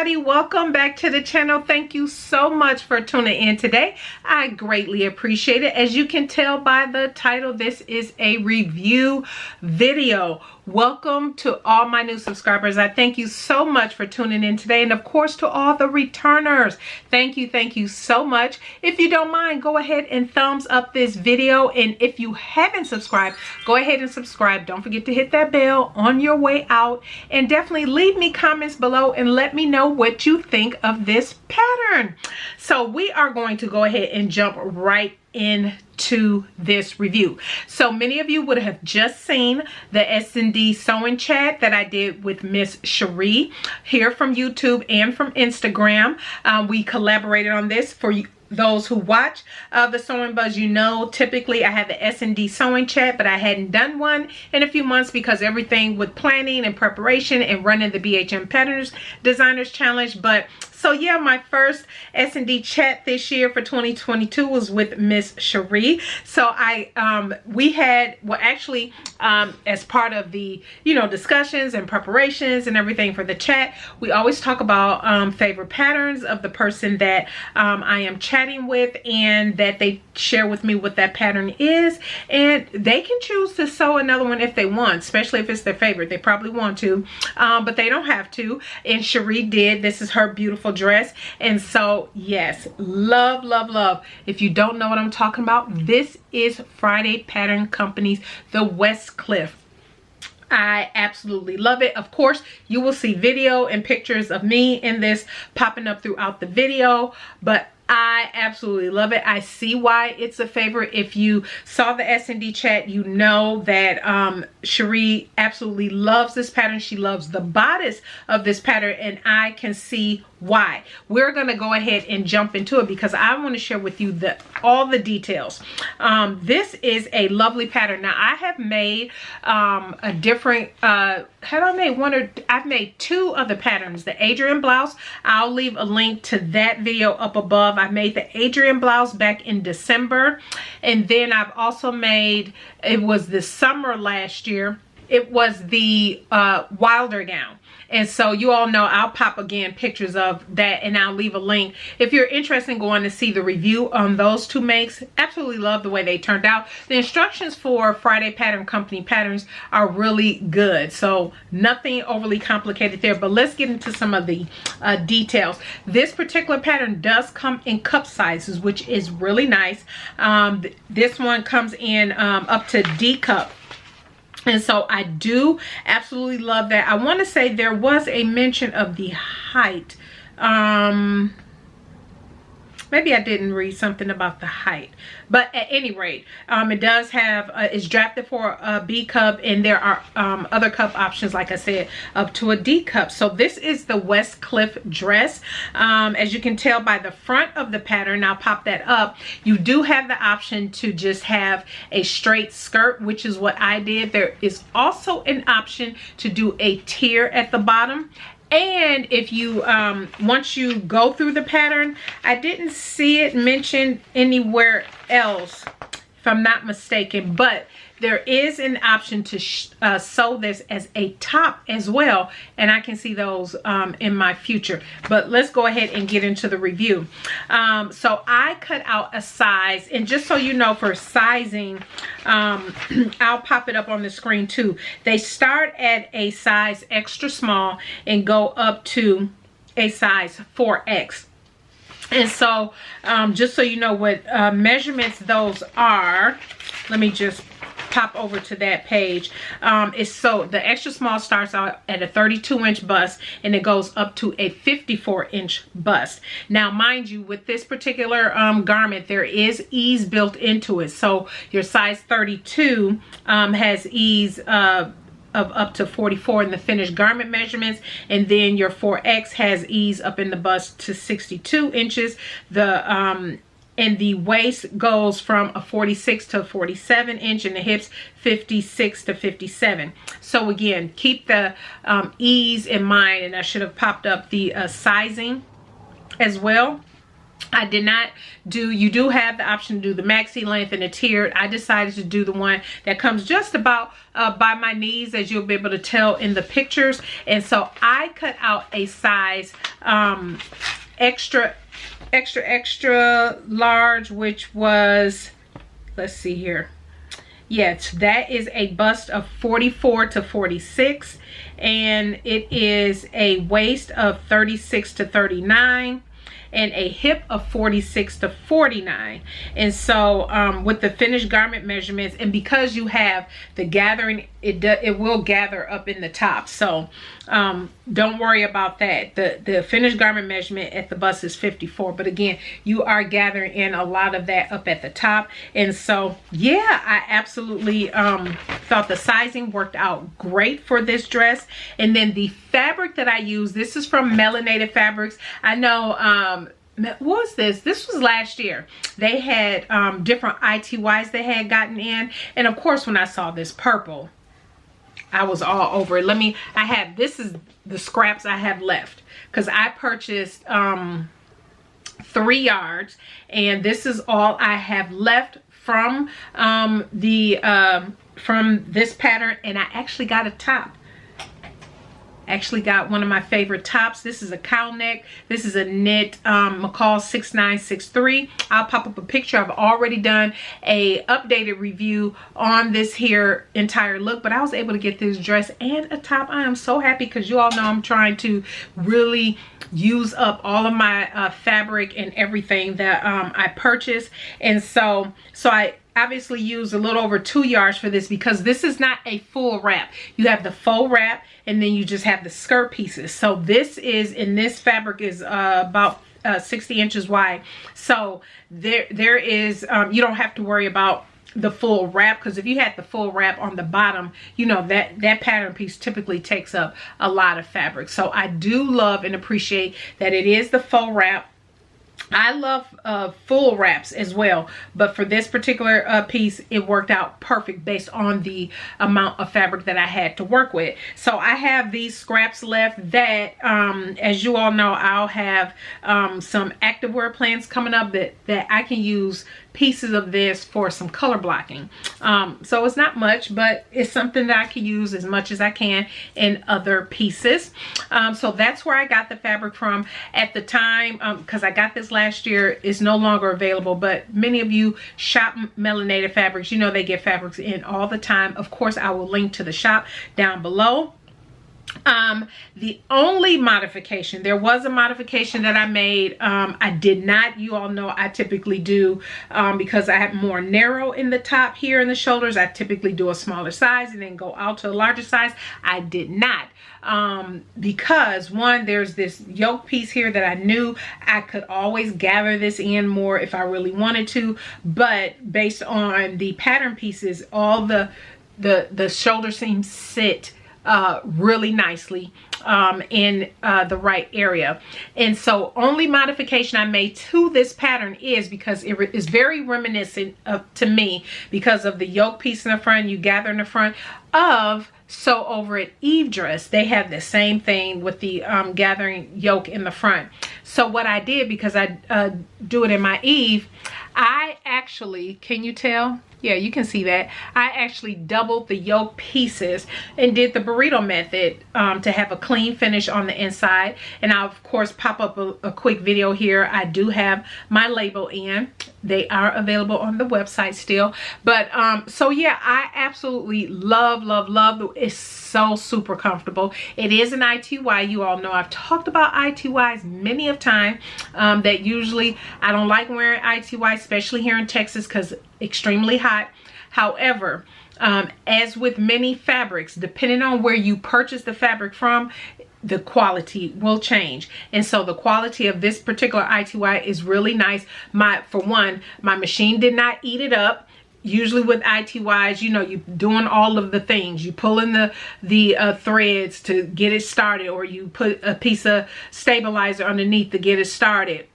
everybody, welcome back to the channel. Thank you so much for tuning in today. I greatly appreciate it. As you can tell by the title, this is a review video. Welcome to all my new subscribers. I thank you so much for tuning in today, and of course to all the returners, thank you so much. If you don't mind, go ahead and thumbs up this video, and if you haven't subscribed, go ahead and subscribe. Don't forget to hit that bell on your way out, and definitely leave me comments below and let me know what you think of this pattern. So we are going to go ahead and jump right into this review. So many of you would have just seen the S&D sewing chat that I did with Miss Cherie here from YouTube and from Instagram. We collaborated on this. For you, those who watch the Sewing Buzz, you know, typically I have the S&D sewing chat, but I hadn't done one in a few months because everything with planning and preparation and running the BHM Patterns Designers Challenge. But so yeah, my first S&D chat this year for 2022 was with Miss Cherie. So we had, well, actually, as part of the, you know, discussions and preparations and everything for the chat, we always talk about favorite patterns of the person that I am chatting with, and that they share with me what that pattern is, and they can choose to sew another one if they want, especially if it's their favorite. They probably want to, but they don't have to. And Cherie did. This is her beautiful dress, and so yes, love. If you don't know what I'm talking about, this is Friday Pattern Company's the Westcliff. I absolutely love it. Of course, you will see video and pictures of me in this popping up throughout the video, but I absolutely love it. I see why it's a favorite. If you saw the S&D chat, you know that Cherie absolutely loves this pattern. She loves the bodice of this pattern, and I can see why. We're gonna go ahead and jump into it because I want to share with you all the details. This is a lovely pattern. Now I have made a different, I've made two of the patterns. The Adrian blouse, I'll leave a link to that video up above. I made the Adrian blouse back in December, and then I've also made, it was this summer last year, it was the Wilder gown. And so you all know I'll pop again pictures of that, and I'll leave a link if you're interested in going to see the review on those two makes. Absolutely love the way they turned out. The instructions for Friday Pattern Company patterns are really good, so nothing overly complicated there. But let's get into some of the details. This particular pattern does come in cup sizes, which is really nice. This one comes in up to D cup. And so I do absolutely love that. I want to say there was a mention of the height. Maybe I didn't read something about the height, but at any rate, it does have, it's drafted for a B cup, and there are other cup options, like I said, up to a D cup. So this is the Westcliff dress. As you can tell by the front of the pattern, I'll pop that up. You do have the option to just have a straight skirt, which is what I did. There is also an option to do a tier at the bottom. And if you, once you go through the pattern, I didn't see it mentioned anywhere else, if I'm not mistaken, but there is an option to sew this as a top as well, and I can see those in my future. But let's go ahead and get into the review. So I cut out a size, and just so you know, for sizing, I'll pop it up on the screen too. They start at a size extra small and go up to a size 4X. And so just so you know what measurements those are, let me just pop over to that page. So the extra small starts out at a 32-inch bust, and it goes up to a 54-inch bust. Now mind you, with this particular garment, there is ease built into it. So your size 32 has ease of up to 44 in the finished garment measurements, and then your 4X has ease up in the bust to 62 inches. And the waist goes from a 46 to 47 inch, and the hips 56 to 57. So again, keep the ease in mind, and I should have popped up the sizing as well. I did not do, you do have the option to do the maxi length and the tiered. I decided to do the one that comes just about by my knees, as you'll be able to tell in the pictures. And so I cut out a size extra large, which was, let's see here. Yes, that is a bust of 44 to 46. And it is a waist of 36 to 39. And a hip of 46 to 49. And so with the finished garment measurements, and because you have the gathering, it will gather up in the top. So don't worry about that. The finished garment measurement at the bust is 54, but again, you are gathering in a lot of that up at the top. And so yeah, I absolutely thought the sizing worked out great for this dress. And then the fabric that I use, this is from Melanated Fabrics. I know what was this? This was last year. They had different ITYs they had gotten in, and of course when I saw this purple, I was all over it. This is the scraps I have left, because I purchased 3 yards, and this is all I have left from from this pattern. And I actually got a top. Actually got one of my favorite tops. This is a cow neck. This is a knit McCall 6963. I'll pop up a picture. I've already done a updated review on this here entire look, but I was able to get this dress and a top. I am so happy, because you all know I'm trying to really use up all of my fabric and everything that I purchased. And so I obviously used a little over 2 yards for this, because this is not a full wrap. You have the faux wrap, and then you just have the skirt pieces. So this is, in this fabric is about 60 inches wide. So there is, you don't have to worry about the full wrap, because if you had the full wrap on the bottom, you know that pattern piece typically takes up a lot of fabric. So I do love and appreciate that it is the faux wrap. I love full wraps as well, but for this particular piece, it worked out perfect based on the amount of fabric that I had to work with. So I have these scraps left that, as you all know, I'll have some activewear plans coming up that I can use pieces of this for some color blocking. So it's not much, but it's something that I can use as much as I can in other pieces. So that's where I got the fabric from at the time, because I got this last year. It's no longer available, but many of you shop Melanated Fabrics. You know they get fabrics in all the time. Of course, I will link to the shop down below. The only modification, there was a modification that I made. I did not, you all know I typically do, because I have more narrow in the top here in the shoulders, I typically do a smaller size and then go out to a larger size. I did not, because one, there's this yoke piece here that I knew I could always gather this in more if I really wanted to, but based on the pattern pieces, all the shoulder seams sit really nicely in the right area. And so only modification I made to this pattern is because it is very reminiscent to me, because of the yoke piece in the front, you gather in the front of So Over It Eve dress. They have the same thing with the gathering yoke in the front. So what I did, because I do it in my Eve, I actually, can you tell? Yeah, you can see that. I actually doubled the yoke pieces and did the burrito method to have a clean finish on the inside. And I'll, of course, pop up a quick video here. I do have my label in. They are available on the website still. But so yeah, I absolutely love, love, love. It's so super comfortable. It is an ITY. You all know I've talked about ITYs many of times. That usually I don't like wearing ITY, especially here in Texas, because extremely hot. However, as with many fabrics, depending on where you purchase the fabric from, the quality will change. And so the quality of this particular ITY is really nice. For one, my machine did not eat it up. Usually with ITYs, you know, you're doing all of the things. You pull in the threads to get it started, or you put a piece of stabilizer underneath to get it started.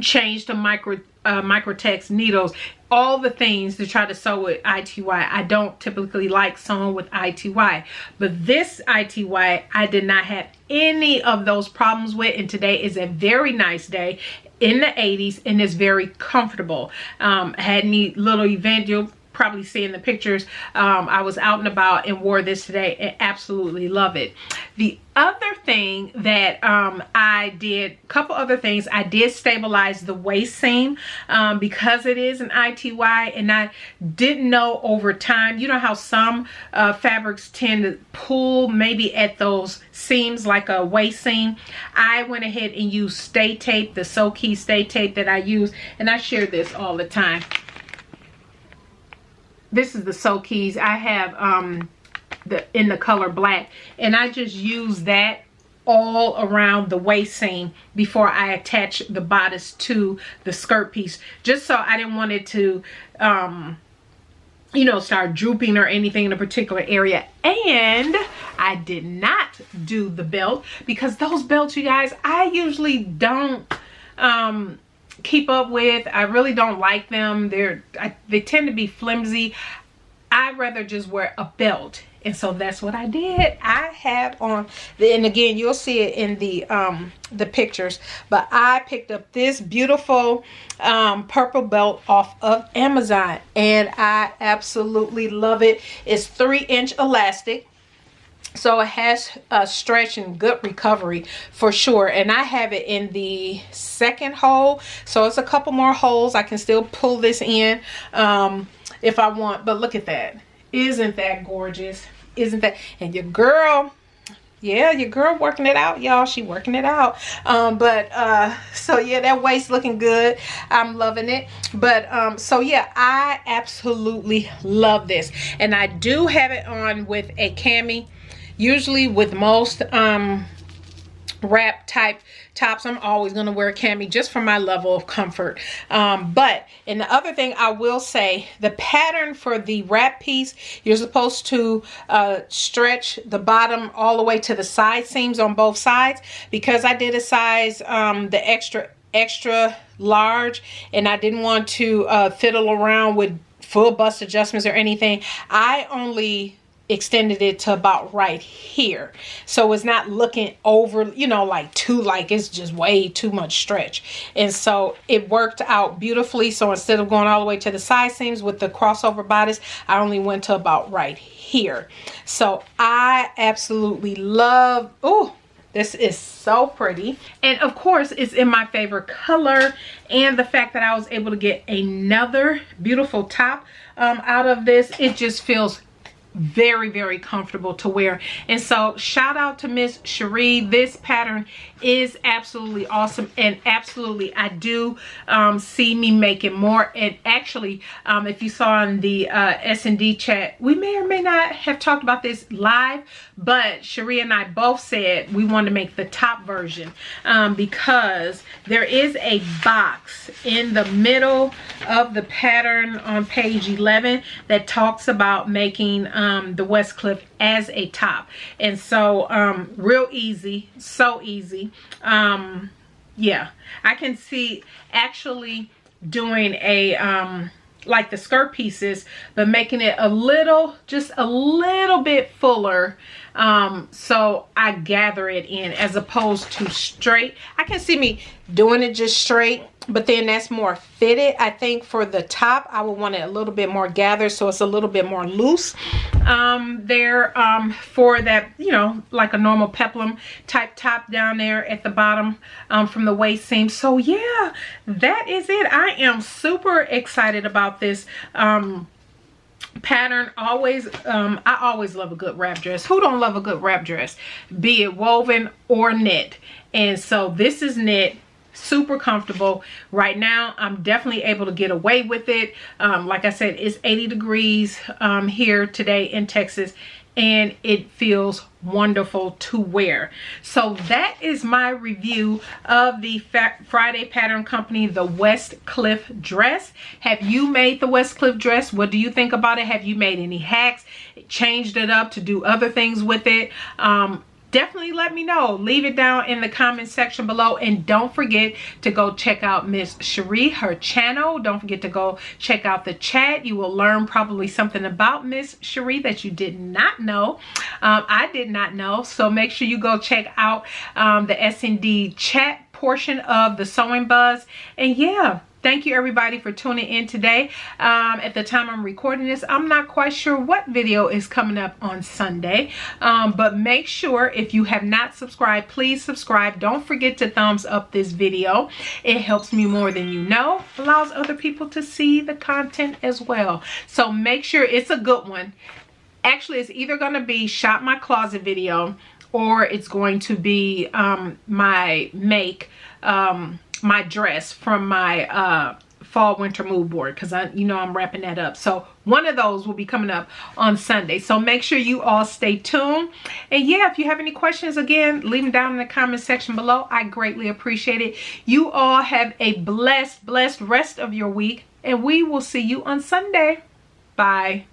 Change to microtex needles, all the things to try to sew with ITY. I don't typically like sewing with ITY, but this ITY I did not have any of those problems with, and today is a very nice day. in the 80s and is very comfortable. I had any little event, you'll probably see in the pictures, I was out and about and wore this today and absolutely love it. The other thing that I did, a couple other things, I did stabilize the waist seam because it is an ITY, and I didn't know over time, you know how some fabrics tend to pull maybe at those seams like a waist seam. I went ahead and used stay tape, the So-Key stay tape that I use, and I share this all the time. This is the So-Keys. I have in the color black, and I just use that all around the waist seam before I attach the bodice to the skirt piece, just so I didn't want it to you know, start drooping or anything in a particular area. And I did not do the belt, because those belts, you guys, I usually don't keep up with. I really don't like them. They tend to be flimsy. I'd rather just wear a belt, and so that's what I did. I had on and again, you'll see it in the pictures, but I picked up this beautiful purple belt off of Amazon, and I absolutely love it. It's 3-inch elastic, so it has a stretch and good recovery for sure. And I have it in the second hole, so it's a couple more holes. I can still pull this in if I want. But look at that. Isn't that gorgeous? Isn't that? And your girl, yeah, your girl working it out, y'all. She working it out. So yeah, that waist looking good. I'm loving it. But so yeah, I absolutely love this, and I do have it on with a cami. Usually with most wrap type tops, I'm always going to wear a cami just for my level of comfort. And the other thing I will say, the pattern for the wrap piece, you're supposed to stretch the bottom all the way to the side seams on both sides, because I did a size the extra large, and I didn't want to fiddle around with full bust adjustments or anything. I only extended it to about right here, so it's not looking over, you know, like it's just way too much stretch. And so it worked out beautifully. So instead of going all the way to the side seams with the crossover bodice, I only went to about right here. So I absolutely love, oh, this is so pretty. And of course, it's in my favorite color, and the fact that I was able to get another beautiful top out of this, it just feels very, very comfortable to wear. And so shout out to Miss Cherie. This pattern is absolutely awesome, and absolutely I do see me making more. And actually, if you saw in the S&D chat, we may or may not have talked about this live, but Cherie and I both said we want to make the top version because there is a box in the middle of the pattern on page 11 that talks about making the Westcliff as a top. And so real easy, so easy. Yeah, I can see actually doing a like the skirt pieces, but making it a little, just a little bit fuller, so I gather it in as opposed to straight. I can see me doing it just straight, but then that's more fitted. I think for the top, I would want it a little bit more gathered, so it's a little bit more loose there for that, you know, like a normal peplum type top down there at the bottom from the waist seam. So yeah, that is it. I am super excited about this pattern. I always love a good wrap dress. Who don't love a good wrap dress, be it woven or knit? And so this is knit. Super comfortable. Right now I'm definitely able to get away with it. Like I said, it's 80 degrees here today in Texas, and it feels wonderful to wear. So that is my review of the Friday Pattern Company, the Westcliff dress. Have you made the Westcliff dress? What do you think about it? Have you made any hacks, changed it up to do other things with it? Definitely let me know. Leave it down in the comment section below, and don't forget to go check out Miss Cherie, her channel. Don't forget to go check out the chat. You will learn probably something about Miss Cherie that you did not know. I did not know, so make sure you go check out the S&D chat portion of the Sewing Buzz. And yeah, thank you everybody for tuning in today. At the time I'm recording this, I'm not quite sure what video is coming up on Sunday. But make sure if you have not subscribed, please subscribe. Don't forget to thumbs up this video. It helps me more than you know. Allows other people to see the content as well. So make sure it's a good one. Actually, it's either going to be Shop My Closet video, or it's going to be my dress from my fall winter mood board, because I'm wrapping that up. So one of those will be coming up on Sunday. So make sure you all stay tuned. And yeah, if you have any questions, again, leave them down in the comment section below. I greatly appreciate it. You all have a blessed rest of your week, and we will see you on Sunday. Bye.